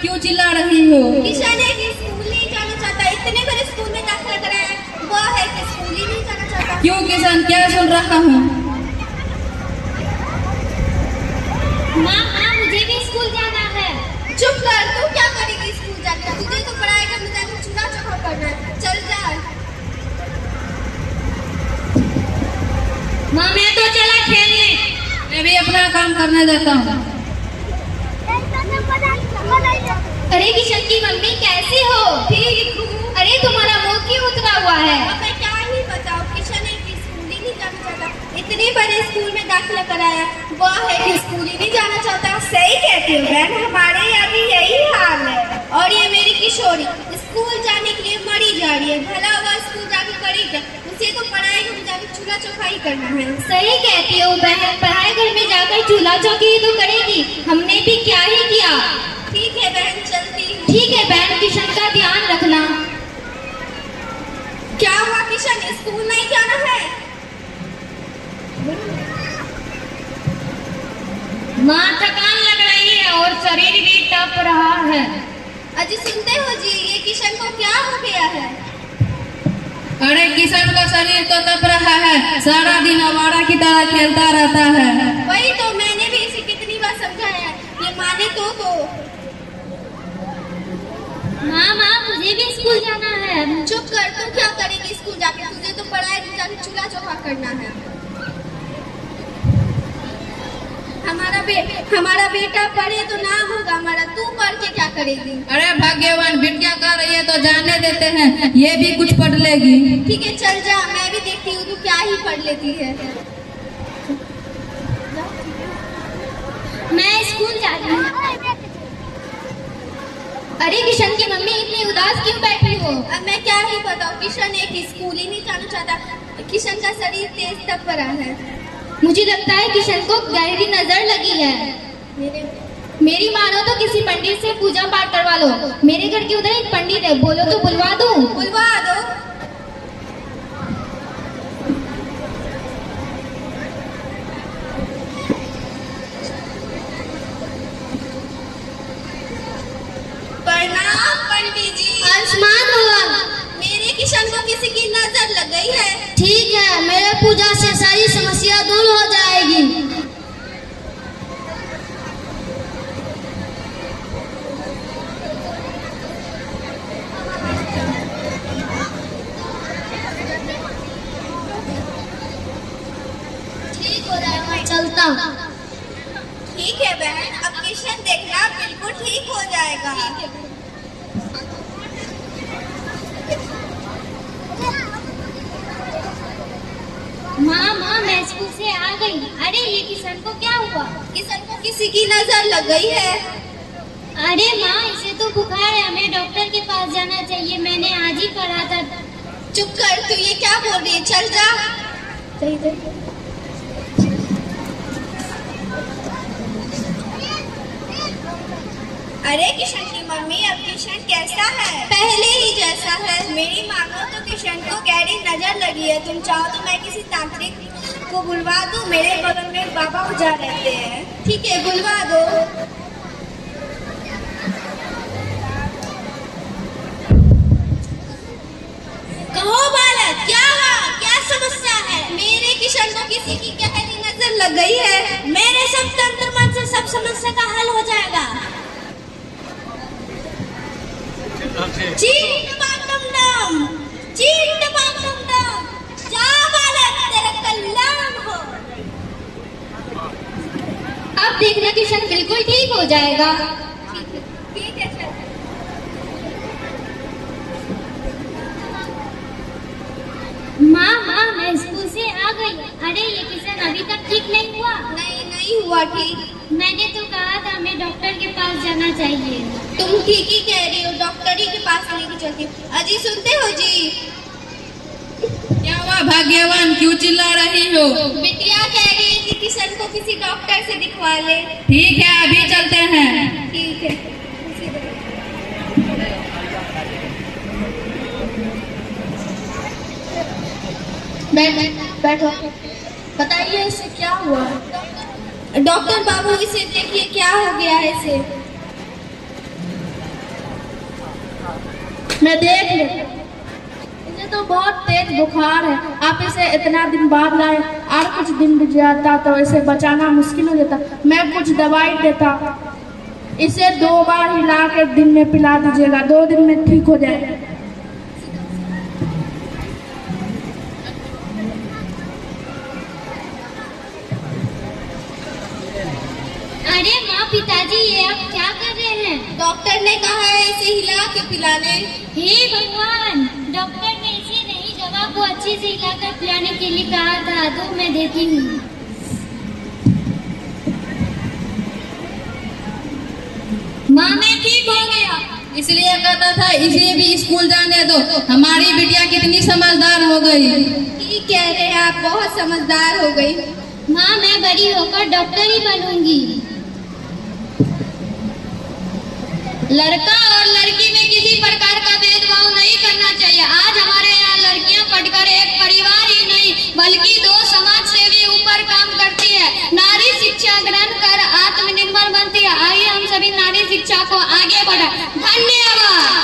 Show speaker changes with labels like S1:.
S1: क्यों चिल्ला रही हो?
S2: किशन है कि स्कूल नहीं जाना चाहता, इतने बड़े स्कूल में दाखिला कराया, वो है कि स्कूल ही नहीं जाना चाहता।
S1: क्यों किशन, क्या सुन रहा हूँ?
S3: माँ मुझे भी स्कूल जाना है।
S2: चुप कर, तू क्या करेगी स्कूल जाकर? तुझे तो पढ़ाई करने जाकर चूल्हा चौका करना है, चल जा।
S3: माँ मैं तो चला खेलने।
S1: मैं भी अपना काम करने जाता हूँ।
S3: अरे किशन की मम्मी कैसी हो?
S2: ठीक हूँ।
S3: अरे तुम्हारा मुंह क्यों उतरा हुआ है?
S2: अब मैं क्या ही बताऊँ, किशन है कि स्कूल ही नहीं जाना चाहता, इतने बड़े स्कूल में दाखिला कराया, वो है कि स्कूल ही नहीं जाना चाहता। सही कहती हो बहन, हमारे यहाँ भी यही हाल है। और ये मेरी किशोरी स्कूल जाने के लिए मरी जा रही है, भला वह स्कूल जाके करेगा, उसे तो पढ़ाई में जाकर चूल्हा चौका ही करना है।
S3: सही कहती हो बहन, पढ़ाई घर में जाकर चूल्हा चौकी ही तो करेगी, हमने भी क्या ही किया।
S2: ठीक है बहन, चलती हूँ।
S3: ठीक है बहन, किशन का ध्यान रखना।
S2: क्या हुआ किशन, स्कूल नहीं जाना है?
S3: माँ थकान लग रही है और शरीर भी टप रहा है।
S2: अजी सुनते हो जी, ये किशन को क्या हो गया है?
S1: अरे किशन का शरीर तो तप रहा है, सारा दिन आवारा की तरह खेलता रहता है।
S2: वही तो मैंने भी इसे कितनी बार समझाया है, ये माने तो।
S3: माँ मुझे भी स्कूल जाना है।
S2: चुप कर, तू क्या करेगी स्कूल जाके? तुझे तो पढ़ाई में जाके चूल्हा चौका करना है। हमारा बेटा पढ़े तो ना होगा हमारा, तू पढ़ के क्या करेगी?
S1: अरे भाग्यवान, बिटिया कर रही है तो जाने देते हैं, ये भी कुछ पढ़ लेगी।
S2: ठीक है चल जा, मैं भी देखती हूँ तू क्या ही पढ़ लेती है।
S3: मैं स्कूल जा रही हूँ। अरे किशन की मम्मी इतनी उदास क्यों बैठी हो?
S2: अब मैं क्या ही बताऊँ, किशन एक स्कूल ही नहीं जाना चाहता, किशन का शरीर तेज तप रहा है।
S3: मुझे लगता है किशन को गहरी नजर लगी है। मेरी मानो तो किसी पंडित से पूजा पाठ करवा लो। मेरे घर के उधर एक पंडित है, बोलो तो बुलवा दूं?
S2: बुलवा दो। प्रणाम पंडित जी।
S3: आयुष्मान भव।
S2: मेरे किशन को किसी की नजर लग गई है।
S3: ठीक है, मेरे पूजा से सारी समस्या दूर हो जाएगी।
S2: ठीक हो जाएगा,
S3: चलता हूँ।
S2: ठीक है बहन, अब किशन देखना बिल्कुल ठीक हो जाएगा।
S3: माँ मैं स्कूल से आ गई। अरे ये किशन को क्या हुआ?
S2: किशन को किसी की नजर लग गई है।
S3: अरे माँ इसे तो बुखार है, हमें डॉक्टर के पास जाना चाहिए, मैंने आज ही पढ़ा था।
S2: चुप कर, तू ये क्या बोल रही है, चल जा। अरे किशन की मम्मी, अब किशन कैसा है? पहले ही जैसा है। मेरी मानो तो किशन को गहरी नजर लगी है, तुम चाहो तो मैं किसी तांत्रिक को बुलवा दूं, मेरे बगल में बाबा उजा रहते हैं। ठीक है बुलवा दो। कहो बालक, क्या हुआ, क्या समस्या है? मेरे किशन को किसी की गहरी नजर लग गई है। मेरे सब तंत्र मंत्र से सब समस्या का हल हो जाएगा। जा बालक, तेरा कल्याण हो।
S3: अब देखना किशन बिल्कुल ठीक हो जाएगा।
S2: ठीक है चल।
S3: माँ मैं स्कूल से आ गई। अरे ये किशन अभी तक ठीक नहीं हुआ?
S2: नहीं हुआ ठीक।
S3: मैंने तो कहा था हमें डॉक्टर के पास जाना चाहिए।
S2: तुम ठीक ही कह रही हो, डॉक्टर ही के पास लेके चलती हूँ। अजी सुनते हो जी?
S1: क्या हुआ भाग्यवान, क्यों चिल्ला रही हो?
S2: बिटिया कह रही है कि किशन को किसी डॉक्टर से दिखवा ले।
S1: ठीक है, अभी चलते हैं।
S2: ठीक है। बैठो। बताइए इसे क्या हुआ? डॉक्टर बाबू इसे देखिए क्या हो गया है इसे।
S1: मैं देख लेता। इसे तो बहुत तेज बुखार है, आप इसे इतना दिन बाद लाए, और कुछ दिन बीत जाता तो इसे बचाना मुश्किल हो जाता। मैं कुछ दवाई देता, इसे 2 बार हिला के दिन में पिला दीजिएगा, 2 दिन में ठीक हो जाएगा।
S3: अरे माँ, पिताजी, ये आप क्या कर रहे हैं?
S2: डॉक्टर ने कहा है इसे हिला के पिलाने।
S3: हे भगवान, डॉक्टर ने इसे नई दवा को अच्छे से हिलाकर पिलाने के लिए कहा था। तो मैं देती हूँ।
S1: माँ, मैं ठीक हो गया, इसलिए कहता था इसे भी स्कूल जाने दो। हमारी बिटिया कितनी समझदार हो गई।
S2: ठीक कह रहे हैं आप, बहुत समझदार हो गई।
S3: माँ, मैं बड़ी होकर डॉक्टर ही बनूंगी।
S1: लड़का और लड़की में किसी प्रकार का भेदभाव नहीं करना चाहिए। आज हमारे यहाँ लड़कियाँ पढ़कर एक परिवार ही नहीं बल्कि 2 समाज से भी ऊपर काम करती है। नारी शिक्षा ग्रहण कर आत्मनिर्भर बनती है। आइए हम सभी नारी शिक्षा को आगे बढ़ाएं। धन्यवाद।